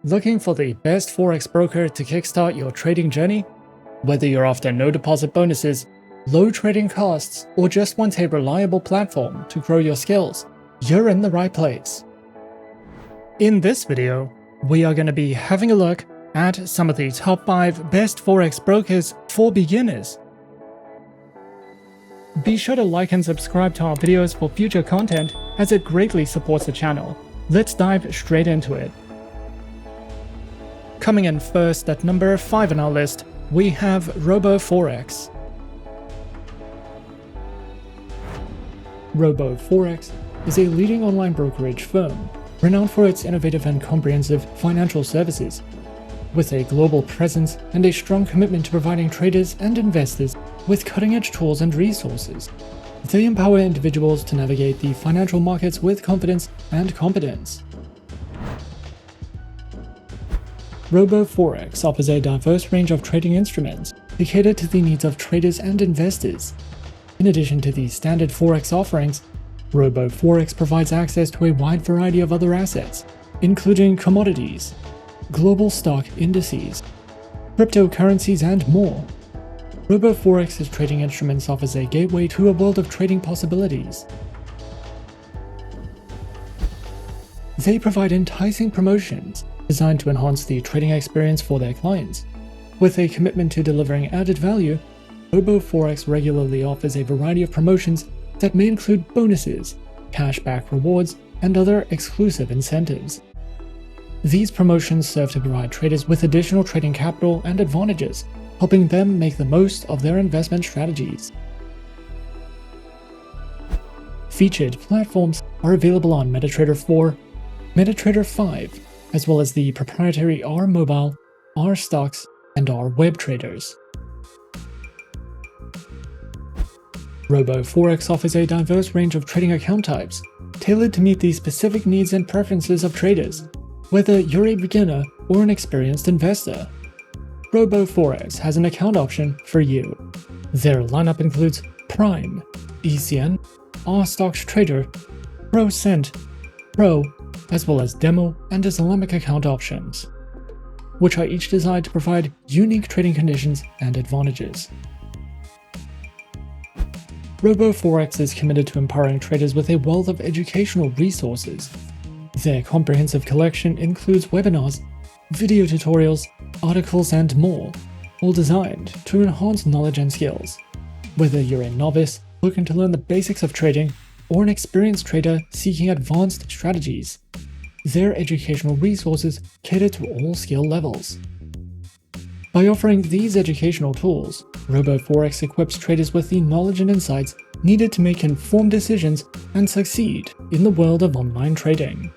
Looking for the best Forex broker to kickstart your trading journey? Whether you're after no deposit bonuses, low trading costs, or just want a reliable platform to grow your skills, you're in the right place. In this video, we are going to be having a look at some of the top 5 best Forex brokers for beginners. Be sure to like and subscribe to our videos for future content, as it greatly supports the channel. Let's dive straight into it. Coming in first at number 5 on our list, we have RoboForex. RoboForex is a leading online brokerage firm renowned for its innovative and comprehensive financial services. With a global presence and a strong commitment to providing traders and investors with cutting-edge tools and resources, they empower individuals to navigate the financial markets with confidence and competence. RoboForex offers a diverse range of trading instruments to cater to the needs of traders and investors. In addition to the standard Forex offerings, RoboForex provides access to a wide variety of other assets, including commodities, global stock indices, cryptocurrencies, and more. RoboForex's trading instruments offers a gateway to a world of trading possibilities. They provide enticing promotions designed to enhance the trading experience for their clients. With a commitment to delivering added value, RoboForex regularly offers a variety of promotions that may include bonuses, cashback rewards, and other exclusive incentives. These promotions serve to provide traders with additional trading capital and advantages, helping them make the most of their investment strategies. Featured platforms are available on MetaTrader 4, MetaTrader 5, as well as the proprietary R Mobile, R Stocks, and R Web traders. RoboForex offers a diverse range of trading account types, tailored to meet the specific needs and preferences of traders, whether you're a beginner or an experienced investor. RoboForex has an account option for you. Their lineup includes Prime, ECN, R Stocks Trader, Pro Cent, Pro, as well as Demo and Islamic account options, which are each designed to provide unique trading conditions and advantages. RoboForex is committed to empowering traders with a wealth of educational resources. Their comprehensive collection includes webinars, video tutorials, articles, and more, all designed to enhance knowledge and skills. Whether you're a novice looking to learn the basics of trading or an experienced trader seeking advanced strategies, their educational resources cater to all skill levels. By offering these educational tools, RoboForex equips traders with the knowledge and insights needed to make informed decisions and succeed in the world of online trading.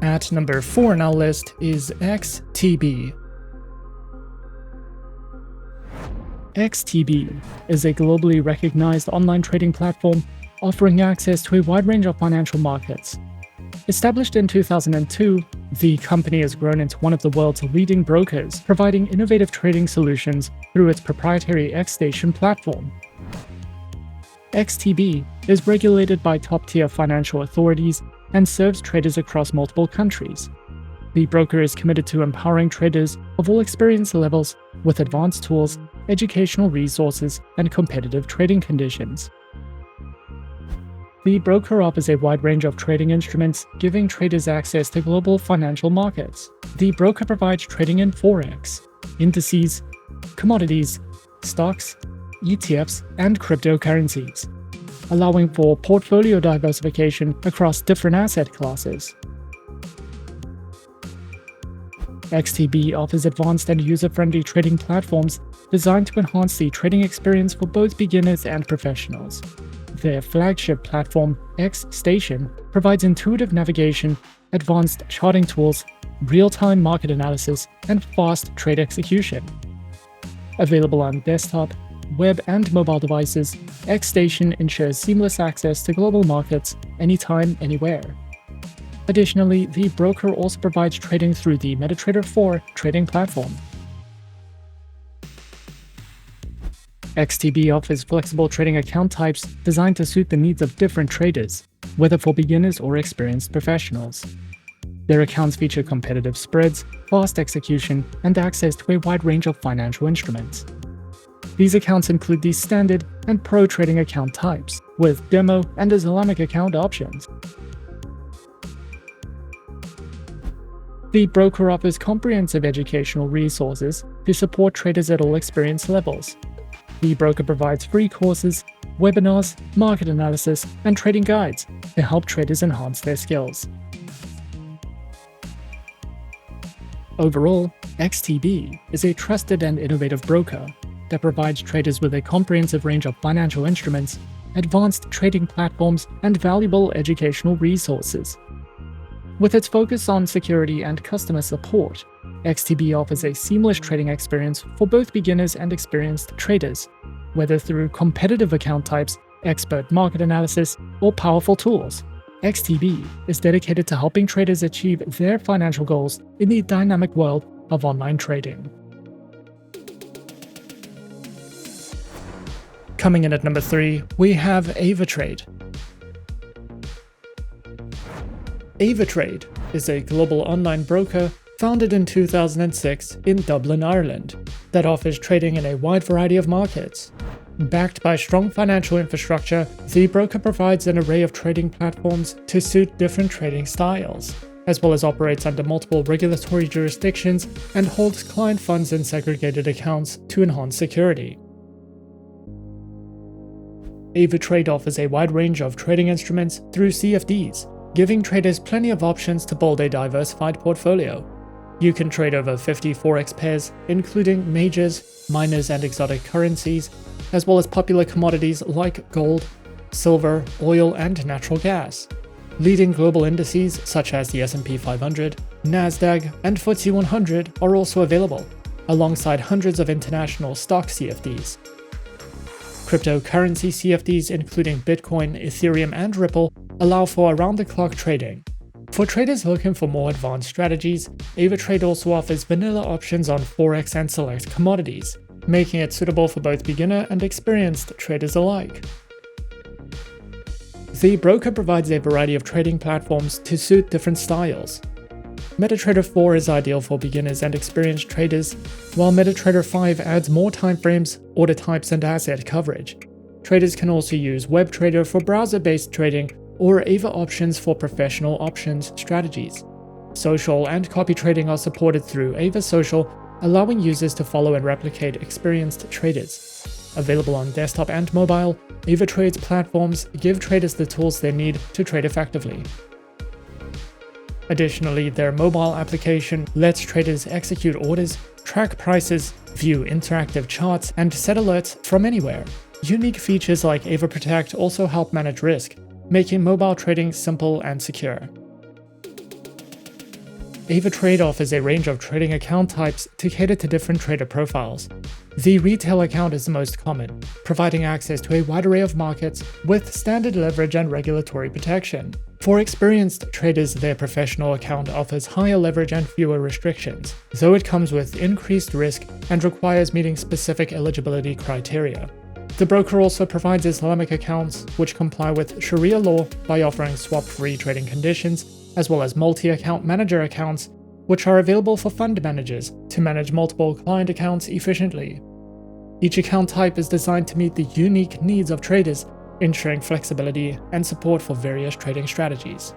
At number 4 on our list is XTB. XTB is a globally recognized online trading platform offering access to a wide range of financial markets. Established in 2002, the company has grown into one of the world's leading brokers, providing innovative trading solutions through its proprietary XStation platform. XTB is regulated by top-tier financial authorities and serves traders across multiple countries. The broker is committed to empowering traders of all experience levels with advanced tools, educational resources, and competitive trading conditions. The broker offers a wide range of trading instruments, giving traders access to global financial markets. The broker provides trading in Forex, indices, commodities, stocks, ETFs, and cryptocurrencies, allowing for portfolio diversification across different asset classes. XTB offers advanced and user-friendly trading platforms designed to enhance the trading experience for both beginners and professionals. Their flagship platform, XStation, provides intuitive navigation, advanced charting tools, real-time market analysis, and fast trade execution. Available on desktop, web, and mobile devices, XStation ensures seamless access to global markets anytime, anywhere. Additionally, the broker also provides trading through the MetaTrader 4 trading platform. XTB offers flexible trading account types designed to suit the needs of different traders. whether for beginners or experienced professionals. Their accounts feature competitive spreads, fast execution, and access to a wide range of financial instruments. These accounts include the standard and pro trading account types, with demo and Islamic account options. The broker offers comprehensive educational resources to support traders at all experience levels. The broker provides free courses, webinars, market analysis, and trading guides to help traders enhance their skills. Overall, XTB is a trusted and innovative broker that provides traders with a comprehensive range of financial instruments, advanced trading platforms, and valuable educational resources. With its focus on security and customer support, XTB offers a seamless trading experience for both beginners and experienced traders, whether through competitive account types, expert market analysis, or powerful tools. XTB is dedicated to helping traders achieve their financial goals in the dynamic world of online trading. Coming in at number 3, we have Avatrade. Avatrade is a global online broker founded in 2006 in Dublin, Ireland, that offers trading in a wide variety of markets. Backed by strong financial infrastructure, the broker provides an array of trading platforms to suit different trading styles, as well as operates under multiple regulatory jurisdictions and holds client funds in segregated accounts to enhance security. Avatrade offers a wide range of trading instruments through CFDs, giving traders plenty of options to build a diversified portfolio. You can trade over 50 Forex pairs, including majors, minors, and exotic currencies, as well as popular commodities like gold, silver, oil, and natural gas. Leading global indices such as the S&P 500, Nasdaq, and FTSE 100 are also available, alongside hundreds of international stock CFDs. Cryptocurrency CFDs including Bitcoin, Ethereum, and Ripple allow for around-the-clock trading. For traders looking for more advanced strategies, Avatrade also offers vanilla options on Forex and select commodities, making it suitable for both beginner and experienced traders alike. The broker provides a variety of trading platforms to suit different styles. MetaTrader 4 is ideal for beginners and experienced traders, while MetaTrader 5 adds more timeframes, order types, and asset coverage. Traders can also use WebTrader for browser-based trading or Ava options for professional options strategies. Social and copy trading are supported through Ava Social, allowing users to follow and replicate experienced traders. Available on desktop and mobile, Avatrade's platforms give traders the tools they need to trade effectively. Additionally, their mobile application lets traders execute orders, track prices, view interactive charts, and set alerts from anywhere. Unique features like Ava Protect also help manage risk, making mobile trading simple and secure. Avatrade offers a range of trading account types to cater to different trader profiles. The retail account is the most common, providing access to a wide array of markets with standard leverage and regulatory protection. For experienced traders, their professional account offers higher leverage and fewer restrictions, though it comes with increased risk and requires meeting specific eligibility criteria. The broker also provides Islamic accounts, which comply with Sharia law by offering swap-free trading conditions, as well as multi-account manager accounts, which are available for fund managers to manage multiple client accounts efficiently. Each account type is designed to meet the unique needs of traders, ensuring flexibility and support for various trading strategies.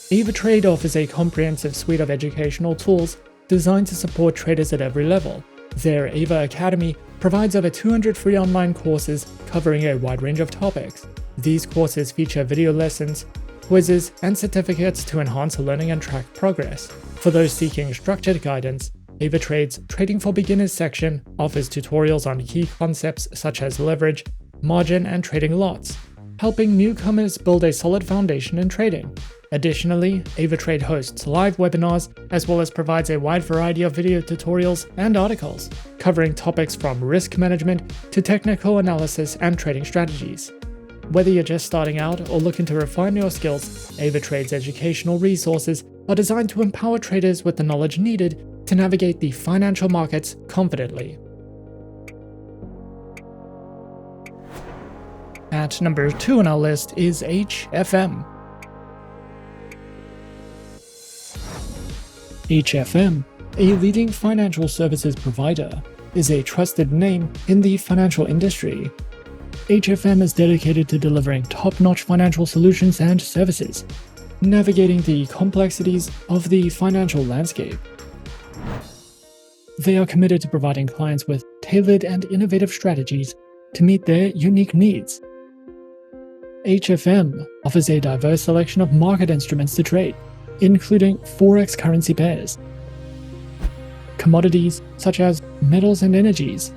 Avatrade offers a comprehensive suite of educational tools designed to support traders at every level. Their Ava Academy provides over 200 free online courses covering a wide range of topics. These courses feature video lessons, quizzes, and certificates to enhance learning and track progress. For those seeking structured guidance, Avatrade's Trading for Beginners section offers tutorials on key concepts such as leverage, margin, and trading lots, helping newcomers build a solid foundation in trading. Additionally, Avatrade hosts live webinars as well as provides a wide variety of video tutorials and articles, covering topics from risk management to technical analysis and trading strategies. Whether you're just starting out or looking to refine your skills, Avatrade's educational resources are designed to empower traders with the knowledge needed to navigate the financial markets confidently. At number 2 on our list is HFM. HFM, a leading financial services provider, is a trusted name in the financial industry. HFM is dedicated to delivering top-notch financial solutions and services, navigating the complexities of the financial landscape. They are committed to providing clients with tailored and innovative strategies to meet their unique needs. HFM offers a diverse selection of market instruments to trade, including Forex currency pairs, commodities such as metals and energies,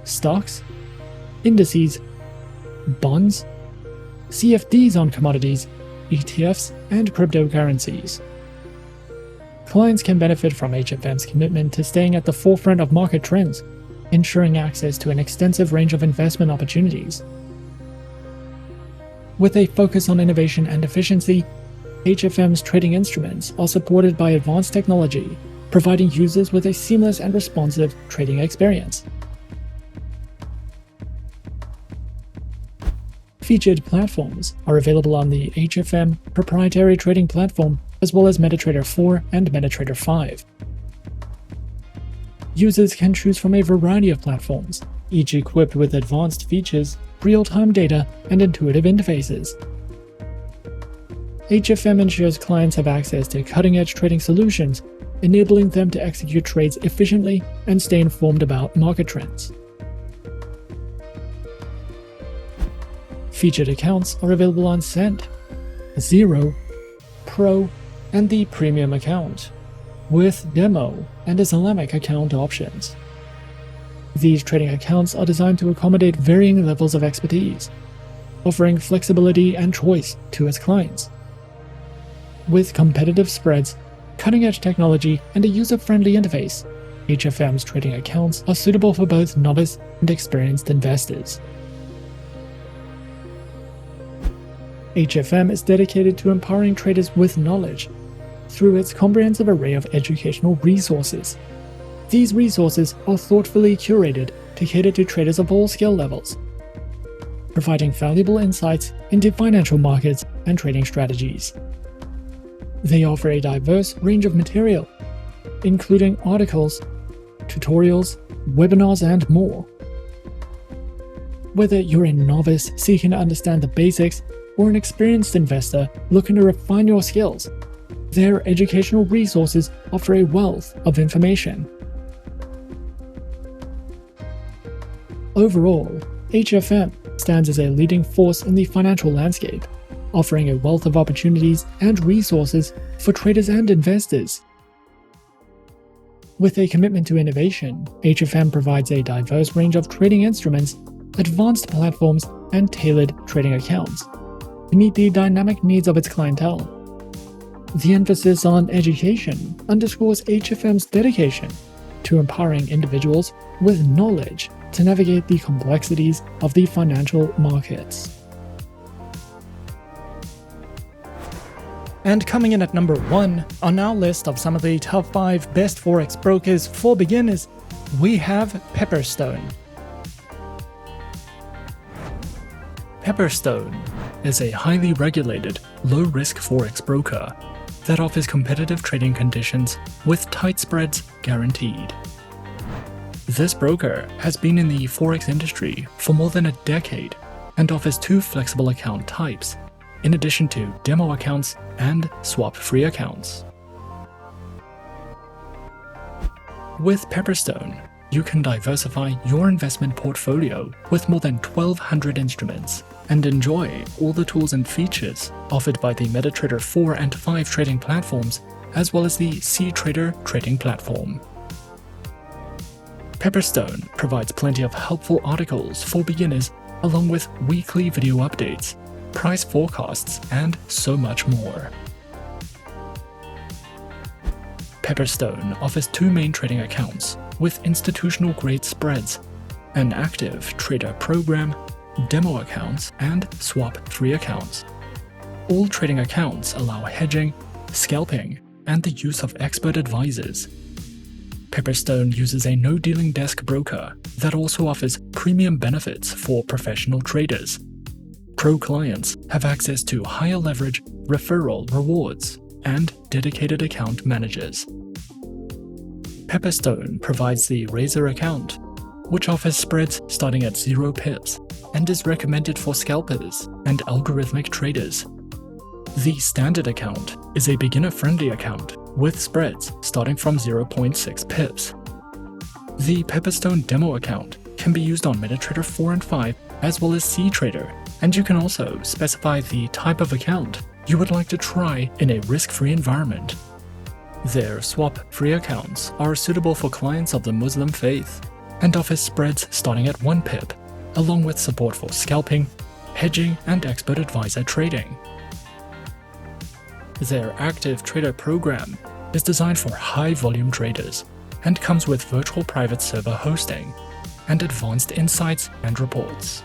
stocks, indices, bonds, CFDs on commodities, ETFs, and cryptocurrencies. Clients can benefit from HFM's commitment to staying at the forefront of market trends, ensuring access to an extensive range of investment opportunities. With a focus on innovation and efficiency, HFM's trading instruments are supported by advanced technology, providing users with a seamless and responsive trading experience. Featured platforms are available on the HFM proprietary trading platform, as well as MetaTrader 4 and MetaTrader 5. Users can choose from a variety of platforms, each equipped with advanced features, real-time data, and intuitive interfaces. HFM ensures clients have access to cutting-edge trading solutions, enabling them to execute trades efficiently and stay informed about market trends. Featured accounts are available on Cent, Zero, Pro, and the Premium account, with Demo and Islamic account options. These trading accounts are designed to accommodate varying levels of expertise, offering flexibility and choice to its clients. With competitive spreads, cutting-edge technology, and a user-friendly interface, HFM's trading accounts are suitable for both novice and experienced investors. HFM is dedicated to empowering traders with knowledge through its comprehensive array of educational resources. These resources are thoughtfully curated to cater to traders of all skill levels, providing valuable insights into financial markets and trading strategies. They offer a diverse range of material, including articles, tutorials, webinars, and more. Whether you're a novice seeking to understand the basics or an experienced investor looking to refine your skills, their educational resources offer a wealth of information. Overall, HFM stands as a leading force in the financial landscape, offering a wealth of opportunities and resources for traders and investors. With a commitment to innovation, HFM provides a diverse range of trading instruments, advanced platforms, and tailored trading accounts to meet the dynamic needs of its clientele. The emphasis on education underscores HFM's dedication to empowering individuals with knowledge to navigate the complexities of the financial markets. And coming in at number 1 on our list of some of the top 5 best Forex brokers for beginners, we have Pepperstone. Pepperstone is a highly regulated, low-risk Forex broker that offers competitive trading conditions with tight spreads guaranteed. This broker has been in the Forex industry for more than a decade and offers 2 flexible account types, in addition to demo accounts and swap-free accounts. With Pepperstone, you can diversify your investment portfolio with more than 1,200 instruments and enjoy all the tools and features offered by the MetaTrader 4 and 5 trading platforms, as well as the CTrader trading platform. Pepperstone provides plenty of helpful articles for beginners, along with weekly video updates, price forecasts, and so much more. Pepperstone offers 2 main trading accounts with institutional-grade spreads, an active trader program, demo accounts, and swap-free accounts. All trading accounts allow hedging, scalping, and the use of expert advisors. Pepperstone uses a no-dealing desk broker that also offers premium benefits for professional traders, Pro clients have access to higher leverage referral rewards and dedicated account managers. Pepperstone provides the Razor account, which offers spreads starting at 0 pips and is recommended for scalpers and algorithmic traders. The Standard account is a beginner-friendly account with spreads starting from 0.6 pips. The Pepperstone demo account can be used on MetaTrader 4 and 5 as well as CTrader, and you can also specify the type of account you would like to try in a risk-free environment. Their swap-free accounts are suitable for clients of the Muslim faith and offer spreads starting at 1 pip, along with support for scalping, hedging, and expert advisor trading. Their Active Trader program is designed for high-volume traders and comes with virtual private server hosting and advanced insights and reports.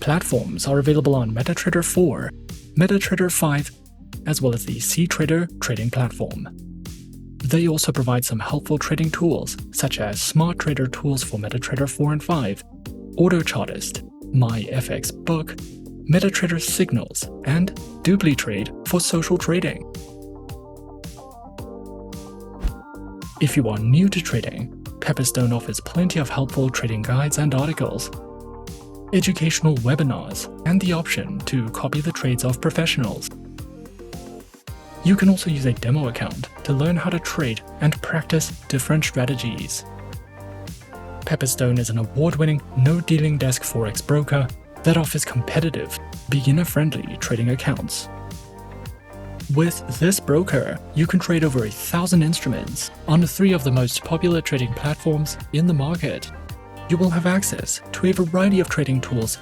Platforms are available on MetaTrader 4, MetaTrader 5, as well as the CTrader trading platform. They also provide some helpful trading tools such as Smart Trader tools for MetaTrader 4 and 5, AutoChartist, MyFXBook, MetaTrader Signals, and DupliTrade for social trading. If you are new to trading, Pepperstone offers plenty of helpful trading guides and articles, educational webinars, and the option to copy the trades of professionals. You can also use a demo account to learn how to trade and practice different strategies. Pepperstone is an award-winning no-dealing desk Forex broker that offers competitive, beginner-friendly trading accounts. With this broker, you can trade over 1,000 instruments on 3 of the most popular trading platforms in the market. You will have access to a variety of trading tools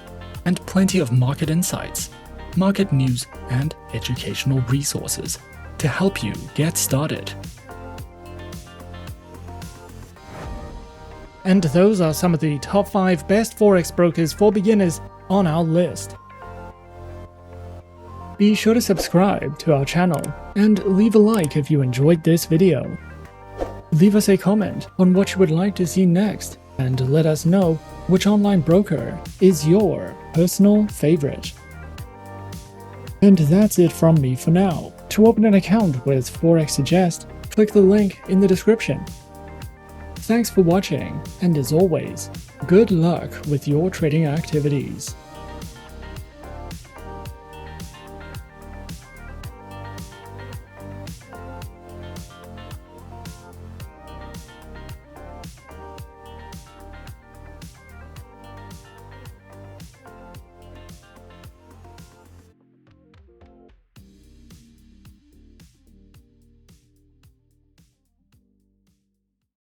and plenty of market insights, market news, and educational resources to help you get started. And those are some of the top 5 best Forex brokers for beginners on our list. Be sure to subscribe to our channel and leave a like if you enjoyed this video. Leave us a comment on what you would like to see next and let us know which online broker is your personal favorite. And that's it from me for now. To open an account with Forexsuggest, click the link in the description. Thanks for watching, and as always, good luck with your trading activities.